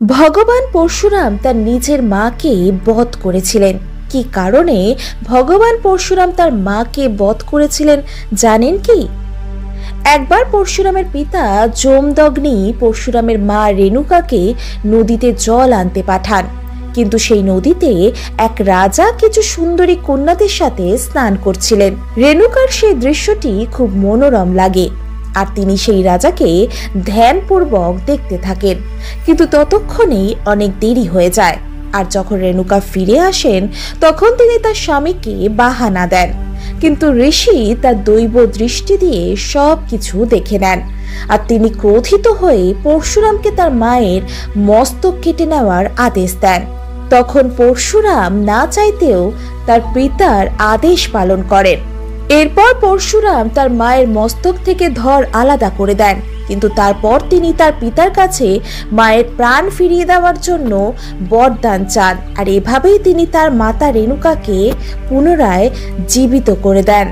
ভগবান পরশুরাম তার নিজের মাকে বধ করেছিলেন। কি কারণে ভগবান পরশুরাম তার মাকে বধ করেছিলেন জানেন কি? একবার পরশুরামের পিতা যমদগ্নি পরশুরামের মা রেণুকাকে নদীতে জল আনতে পাঠান, কিন্তু সেই নদীতে এক রাজা কিছু সুন্দরী কন্যাদের সাথে স্নান করছিলেন। রেণুকার সেই দৃশ্যটি খুব মনোরম লাগে আর তিনি সেই রাজাকে ধ্যানপূর্বক দেখতে থাকেন, কিন্তু ততক্ষণেই অনেক দেরি হয়ে যায়। আর যখন রেণুকা ফিরে আসেন তখন তিনি তার স্বামীকে বাহানা দেন, কিন্তু ঋষি তার দৈব দৃষ্টি দিয়ে সব কিছু দেখে নেন আর তিনি ক্রোধিত হয়ে পরশুরামকে তার মায়ের মস্তক কেটে নেওয়ার আদেশ দেন। তখন পরশুরাম না চাইতেও তার পিতার আদেশ পালন করেন। এরপর পরশুরাম তার মায়ের মস্তক থেকে ধর আলাদা করে দেন, কিন্তু তারপর তিনি তার পিতার কাছে মায়ের প্রাণ ফিরিয়ে দেওয়ার জন্য বরদান চান, আর এভাবেই তিনি তার মাতা রেণুকাকে পুনরায় জীবিত করে দেন।